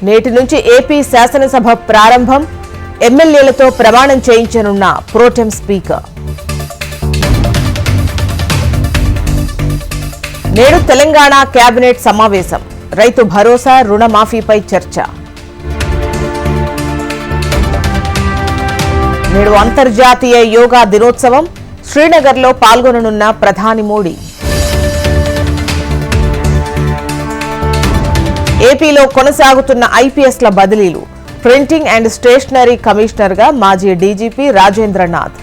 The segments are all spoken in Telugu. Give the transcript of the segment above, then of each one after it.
నేటి నుంచి ఏపీ శాసనసభ ప్రారంభం. ఎమ్మెల్యేలతో ప్రమాణం చేయించనున్న ప్రోటెం స్పీకర్. నేడు తెలంగాణ కేబినెట్ సమావేశం. రైతు భరోసా, రుణమాఫీపై చర్చ. నేడు అంతర్జాతీయ యోగా దినోత్సవం. శ్రీనగర్లో పాల్గొననున్న ప్రధాని మోడీ. ఏపీలో కొనసాగుతున్న ఐపీఎస్ల బదిలీలు. ప్రింటింగ్ అండ్ స్టేషనరీ కమిషనర్గా మాజీ డీజీపీ రాజేంద్రనాథ్.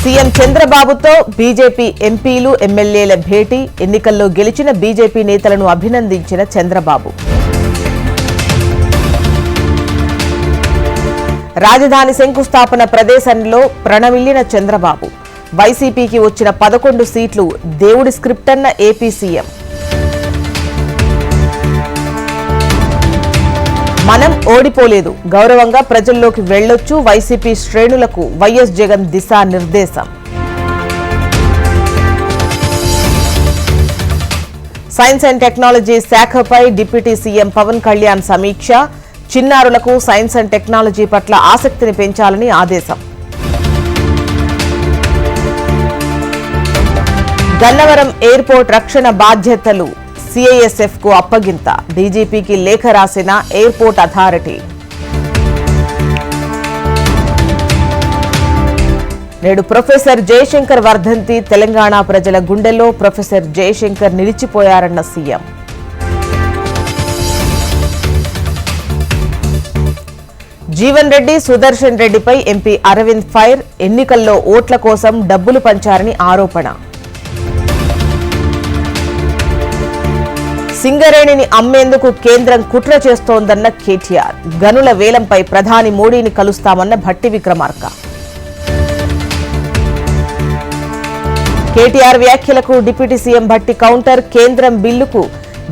సీఎం చంద్రబాబుతో బీజేపీ ఎంపీలు, ఎమ్మెల్యేల భేటీ. ఎన్నికల్లో గెలిచిన బీజేపీ నేతలను అభినందించిన చంద్రబాబు. రాజధాని శంకుస్థాపన ప్రదేశంలో ప్రణమిల్లిన చంద్రబాబు. వైసీపీకి వచ్చిన 11 సీట్లు దేవుడి స్క్రిప్ట్ అన్న ఏపీ సీఎం. మనం ఓడిపోలేదు, గౌరవంగా ప్రజల్లోకి వెళ్లొచ్చు. వైసీపీ శ్రేణులకు వైఎస్ జగన్ దిశానిర్దేశం. సైన్స్ అండ్ టెక్నాలజీ శాఖపై డిప్యూటీ సీఎం పవన్ కళ్యాణ్ సమీక్ష. చిన్నారులకు సైన్స్ అండ్ టెక్నాలజీ పట్ల ఆసక్తిని పెంచాలని ఆదేశం. గన్నవరం ఎయిర్పోర్ట్ రక్షణ బాధ్యతలు సిఐఎస్ఎఫ్ కు అప్పగింత. డీజీపీకి లేఖ రాసిన ఎయిర్పోర్ట్ అథారిటీ. నేడు ప్రొఫెసర్ జయశంకర్ వర్ధంతి. తెలంగాణ ప్రజల గుండెల్లో ప్రొఫెసర్ జయశంకర్ నిలిచిపోయారన్న సీఎం. జీవన్ రెడ్డి, సుదర్శన్ రెడ్డిపై ఎంపీ అరవింద్ ఫైర్. ఎన్నికల్లో ఓట్ల కోసం డబ్బులు పంచారని ఆరోపణ. సింగరేణిని అమ్మేందుకు కేంద్రం కుట్ర చేస్తోందన్న కేటీఆర్. గనుల వేలంపై ప్రధాని మోడీని కలుస్తామన్న భట్టి విక్రమార్క. కేటీఆర్ వ్యాఖ్యలకు డిప్యూటీ సీఎం భట్టి కౌంటర్. కేంద్రం బిల్లుకు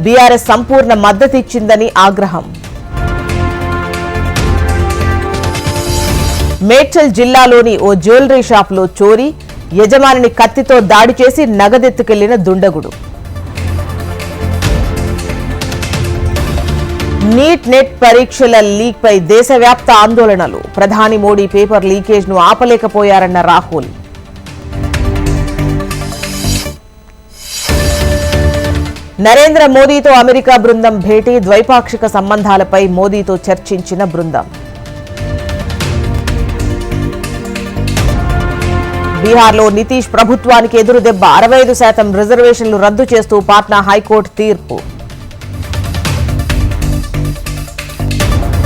బీఆర్ఎస్ సంపూర్ణ మద్దతిచ్చిందని ఆగ్రహం. మేడ్చల్ జిల్లాలోని ఓ జ్యువెలరీ షాపులో చోరీ. యజమానిని కత్తితో దాడి చేసి నగదెత్తుకెళ్లిన దుండగుడు. నీట్ నెట్ పరీక్షల లీక్ పై దేశవ్యాప్త ఆందోళనలు. ప్రధాని మోడీ పేపర్ లీకేజ్ ను ఆపలేకపోయారన్న రాహుల్. నరేంద్ర మోదీతో అమెరికా బృందం భేటీ. ద్వైపాక్షిక సంబంధాలపై మోదీతో చర్చించిన బృందం. బీహార్లో నితీష్ ప్రభుత్వానికి ఎదురుదెబ్బ. 65% రిజర్వేషన్లు రద్దు చేస్తూ పాట్నా హైకోర్టు తీర్పు.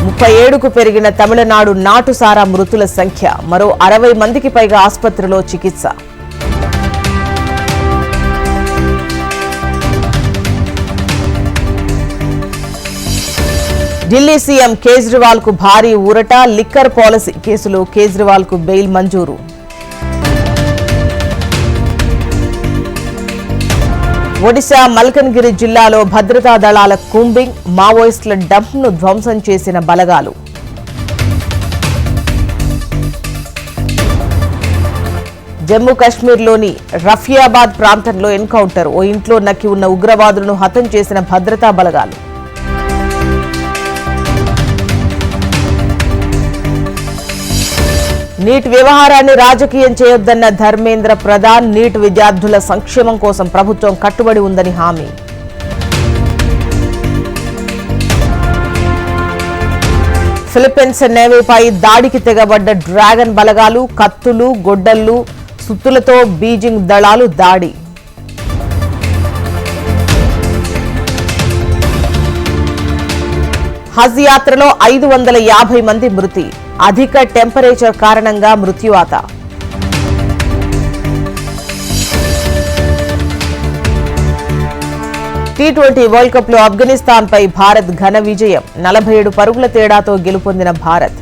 37కు పెరిగిన తమిళనాడు నాటుసారా మృతుల సంఖ్య. మరో 60 మందికి పైగా ఆసుపత్రిలో చికిత్స. ఢిల్లీ సీఎం కేజ్రీవాల్ కు భారీ ఊరట. లిక్కర్ పాలసీ కేసులో కేజ్రీవాల్ కు బెయిల్ మంజూరు. ఒడిశా మల్కన్గిరి జిల్లాలో భద్రతా దళాల కూంబింగ్. మావోయిస్టుల డంప్ ను ధ్వంసం చేసిన బలగాలు. జమ్మూ కశ్మీర్లోని రఫియాబాద్ ప్రాంతంలో ఎన్కౌంటర్. ఓ ఇంట్లో నక్కి ఉన్న ఉగ్రవాదులను హతం చేసిన భద్రతా బలగాలు. నీట్ వ్యవహారాన్ని రాజకీయం చేయొద్దన్న ధర్మేంద్ర ప్రధాన్. నీట్ విద్యార్థుల సంక్షేమం కోసం ప్రభుత్వం కట్టుబడి ఉందని హామీ. ఫిలిప్పీన్స్ నేవీపై దాడికి తెగబడ్డ డ్రాగన్ బలగాలు. కత్తులు, గొడ్డళ్లు, సుత్తులతో బీజింగ్ దళాలు దాడి. హజ్ యాత్రలో 550 మంది మృతి. అధిక టెంపరేచర్ కారణంగా మృత్యువాత. టీ20 వరల్డ్ కప్ లో ఆఫ్ఘనిస్తాన్ పై భారత్ ఘన విజయం. 47 పరుగుల తేడాతో గెలుపొందిన భారత్.